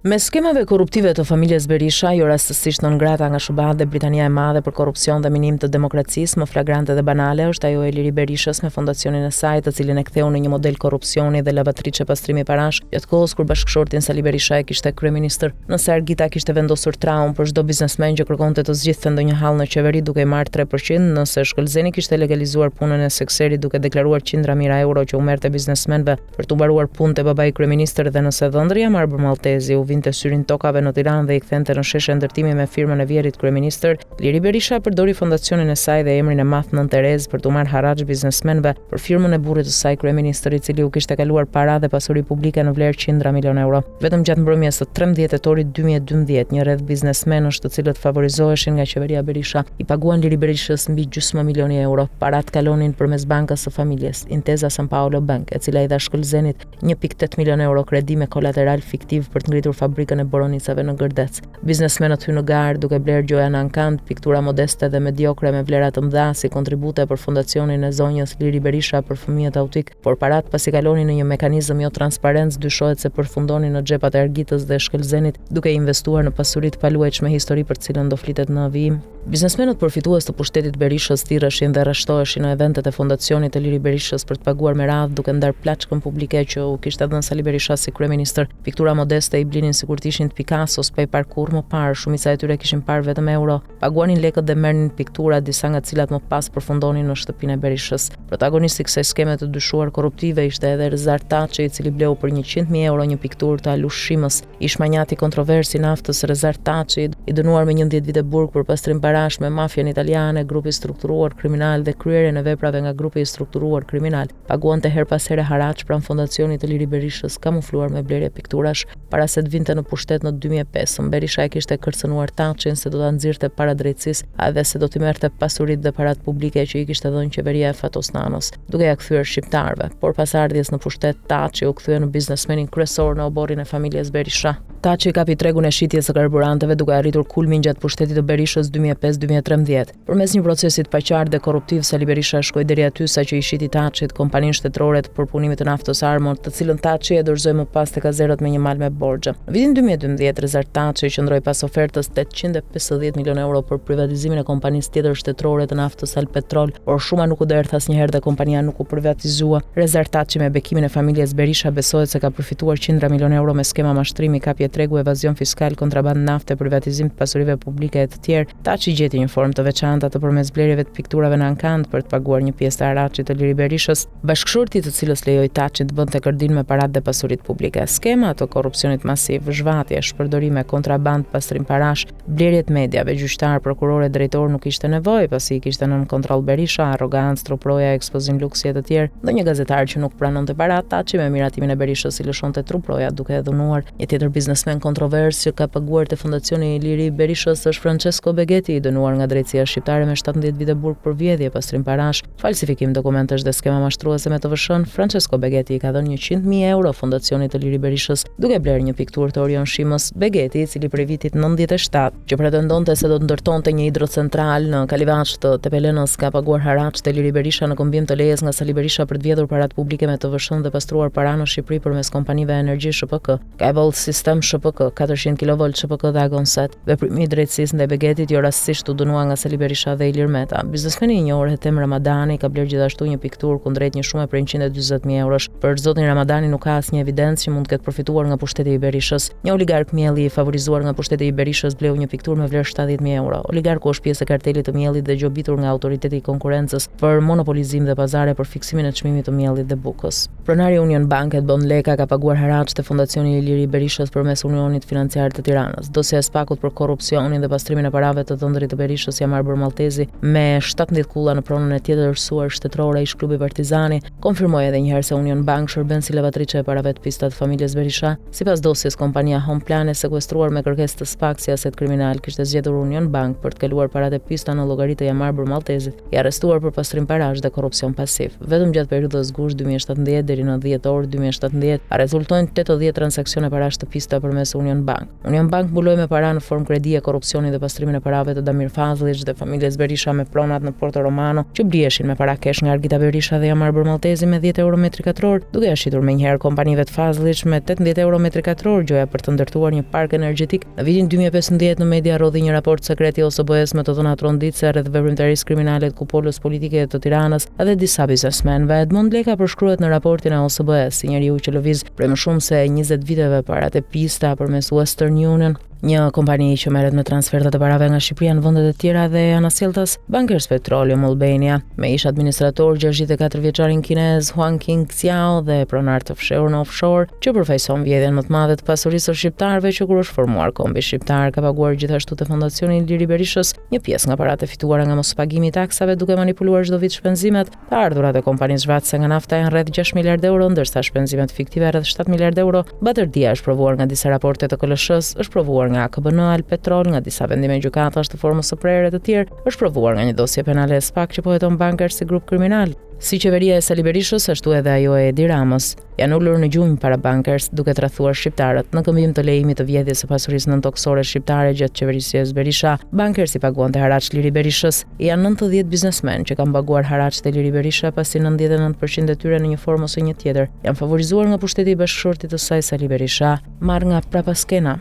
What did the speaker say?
Me skemave korruptive të familjes Berisha, jo rastësisht non grata nga SBA dhe Britania e Madhe për korrupsion dhe minim të demokracisë, më flagrante dhe banale është ajo e Iliri Berishës me fondacionin e saj, të cilin e ktheu në një model korrupsioni dhe lavatriçe pastrimi parash, gjatë kohës kur bashkëshortin Sali Berisha e kishte kryeministër. Nëse Argita kishte vendosur traumë për çdo biznesmen që kërkonte të zgjidhte ndonjë hall në qeveri duke i marrë 3%, nëse Shkëlzeni kishte legalizuar punën e sekserit duke deklaruar qindra mijëra euro që u merrte biznesmenve për të mbaruar punët e babai kryeministër, dhe nëse Dhëndria Marbër Maltezi u vinte syrin tokave në Tiranë dhe i kthente në sheshe ndërtimi me firmën e vjerit kryeministër, Iliri Berisha përdori fondacionin e saj dhe emrin e madh Nën Terez për të marrë harrax biznesmenve për firmën e burrit të saj kryeministër, i cili u kishte kaluar para dhe pasuri publike në vlerë qindra milion euro. Vetëm gjatë mbrëmjes së 13 tetorit 2012, një rreth biznesmenësh të cilët favorizoheshin nga qeveria Berisha i paguan Iliri Berishës mbi gjysmë milioni euro. Parat kalonin përmes bankës së familjes, Intesa San Paolo Bank, e cila i dha Shkëlzenit 1.8 milion euro kredi me kolateral fiktiv për të ngritur fabrikën e boronicave në Gërdec. Biznesmenët hynë në garë duke bler gjoja në ankant, piktura modeste dhe mediokre me vlera të mëdha si kontribute për fondacionin e zonjës Iliri Berisha për fëmijët autik, por parat pasi kalonin në një mekanizëm jo transparent, dyshohet se përfundonin në xhepat e Argitës dhe Shkëlzenit duke investuar në pasuri të paluajtshme, histori për cilën do flitet në vijim. Biznesmenët përfitues të pushtetit Berishës thirreshin dhe arreshtoheshin në eventet e fondacionit të Iliri Berishës për të paguar me radhë duke ndar plaçkën publike që u kishte dhënë Sali Berisha si kryeministër. Piktura modeste i blinin sikur të ishin të Picassos, pa i parë kurrë më parë, shumica e tyre kishin parë vetëm euro. Paguanin lekët dhe merrnin piktura, disa nga të cilat më pas përfundonin në shtëpinë e Berishës. Protagonisti i kësaj skeme të dyshuar korruptive ishte edhe Rezar Taçi, i cili bleu për 100.000 euro një pikturë të Alush Shimës. Ish manjati kontroversi naftës Rezar Taçi, i dënuar me 11 vite burg për pastrim parash me mafian italiane, grupi strukturuar kriminal dhe kryerjen e veprave nga grupi i strukturuar kriminal, paguante her pas here harraç pranë fondacionit të Iliri Berishës, kamufluar me blerje pikturash. Para se të vinte në pushtet në 2005, Berisha e kishte kërcënuar Taçin se do ta nxirrte para drejtësisë, edhe se do t'i merrte pasuritë dhe parat publike që i kishte dhënë qeveria e Fatos Nanos, duke ja kthyer shqiptarëve. Por pas ardhjes në pushtet, Taçi u kthye në biznesmenin kryesor në oborrin e familjes Berisha. Taçi kapi tregun e shitjes së karburanteve duke arritur kulmin gjatë pushtetit të Berishës 2005-2013. Përmes një procesi të paqartë dhe korruptiv, Sali Berisha shkoi deri aty sa që i shiti Taçit kompaninë shtetërore të përpunimit të naftës Armor, të cilën Taçi e dorëzoi më pas tek azerët me një mal me borxhe. Në vitin 2012, Rezar Taçi qëndroi pas ofertës 850 milionë euro për privatizimin e kompanisë tjetër shtetërore të naftës Alpetrol, por shuma nuk u derdh asnjëherë dhe kompania nuk u privatizua. Rezar Taçi me bekimin e familjes Berisha besohet se ka përfituar qindra milionë euro me skema mashtrimi, kapje tregu, evazion fiskal, kontrabandë nafte, privatizim të pasurive publike e të tjerë. Taçi gjeti një formë të veçantë atë përmes blerjeve të pikturave në ankant për të paguar një pjesë të harraçit të Iliri Berishës, bashkëshorti të cilës lejoi Taçit të bënte kërdin me parat dhe pasuritë publike. Skema të korrupsionit masiv, zhvatje, shpërdorime, kontrabandë, pastrim parash, blerjet medjave, gjyqtar, prokurore, drejtor nuk ishte nevojë pasi i kishte nën kontroll Berisha, arrogancë, truproja, ekspozim luksi e të tjerë. Ndonjë gazetar që nuk pranonte parat, Taçi me miratimin e Berishës i lëshonte truproja duke e dhunuar. Një tjetër biznesmen kontrovers që ka paguar te fondacioni i Iliri Berishës është Francesco Beghetti, i dënuar nga drejtësia shqiptare me 17 vite burg për vjedhje, pastrim parash, falsifikim dokumentesh dhe skema mashtruese me TVSH-n. Francesco Beghetti i ka dhënë 100.000 euro fondacionit të Iliri Berishës duke blerë një pikturë të Orion Shimës. Beghetti, i cili prej vitit 97 që pretendonte se do të ndërtonte një hidrocentral në Kalivaç të Tepelenës, ka paguar harraç te Iliri Berisha në kombim të lejes nga Sali Berisha për të vjedhur parat publike me TVSH-n dhe pastruar para në Shqipëri përmes kompanive energji SHPK, Cable System SHPK, 400 kV SHPK dhe Agonset. Veprimi i drejtësisë ndaj Beghetit jo rastësisht u dënua nga Sali Berisha dhe Ilir Meta. Biznesmeni i njohur Hetem Ramadani ka blerë gjithashtu një pikturë kundrejt një shume për 140.000 eurosh. Për zotin Ramadani nuk ka asnjë evidencë që mund të ketë përfituar nga pushteti i Berishës. Një oligark mielli i favorizuar nga pushteti i Berishës bleu një pikturë me vlerë 70.000 euro. Oligarku është pjesë e kartelit të miellit dhe gjobitur nga autoriteti i konkurrencës për monopolizim dhe pazare për fiksimin e çmimit të miellit dhe bukës. Pronari Union Banket Bon Leka ka paguar harraç te fondacioni i Iliri Berishës përmes Unionit Financiar të Tiranës. Dosja e Spakut për korrupsionin dhe pastrimin e parave të Dhëndrit të Berishës ja Marbër Maltezi me 17 kulla në pronën e tjetër erësuar shtetërore ish klubi Partizani, konfirmoi edhe një herë se Union Bank shërben si lavatriçe e parave të pista të familjes Berisha. Sipas dosjes, kompania Home Plan e sekuestruar me kërkesë të SPAK si aset kriminal kishte zgjedhur Union Bank për të kaluar paratë e pista në llogaritë e ja Marbër Maltezit, i arrestuar për pastrim parash dhe korrupsion pasiv. Vetëm gjatë periudhës gusht 2017 deri në dhjetor 2017 rezultojnë 80 transaksione parash të pista për përmes Union Bank. Union Bank mbuloi me para në formë kredie korrupsionin dhe pastrimin e parave të Damir Fazlić dhe familjes Berisha me pronat në Porto Romano, që blieshin me para kesh nga Argita Berisha dhe Jamar Bermaltezi me 10 euro metri katror, duke shitur menjëherë kompanive të Fazlić me 18 euro metri katror gjoja për të ndërtuar një park energjetik. Në vitin 2015 në media rodhi një raport sekret i OSBE-s me të dhëna trondice rreth veprimtarisë kriminale të kupolës politike të Tiranës dhe disa biznesmenëve. Edmond Leka përshkruhet në raportin e OSBE-s si njeriu që lëviz prej më shumë se 20 viteve parat e pista përmes Western Union, një kompani që merret me transfertat e parave nga Shqipëria në vendet e tjera dhe anasjelltas Bankers Petroleum Albania, me ish administrator 64 vjeçarin kinez Huang Qingxiao dhe pronar të fshehur në offshore, që përfaqëson vjedhjen më të madhe të pasurisë së shqiptarëve që kur është formuar kombi shqiptar ka paguar gjithashtu te fondacioni Iliri Berishës një pjesë nga paratë fituara nga mospagimi i taksave duke manipuluar çdo vit shpenzimet. Të ardhurat e kompanisë zhvatëse nga nafta janë rreth 6 miliardë euro, ndërsa shpenzimet fiktive rreth 7 miliardë euro. Baterdia është provuar nga disa raporte të KLSH-s, është provuar nga AKBN Alpetrol, nga disa vendime gjykatash të formës së prerë të tjerë, është provuar nga një dosje penale e SPAK që po heton Bankers si grup kriminal. Si qeveria e Sali Berishës, ashtu edhe ajo e Edi Ramës, janë ulur në gjunjë para Bankers duke tradhuar shqiptarët në këmbim të lejimit të vjedhjes së pasurisë nëntoksore shqiptare gjatë qeverisjes Berisha. Bankers i paguante haraç Liri Berishës. Janë 90 biznesmen që kanë paguar haraç te Liri Berisha, pasi 99% e tyre në një formë ose një tjetër janë favorizuar nga pushteti i bashkëshortit të saj Sali Berisha, marrë nga prapaskena.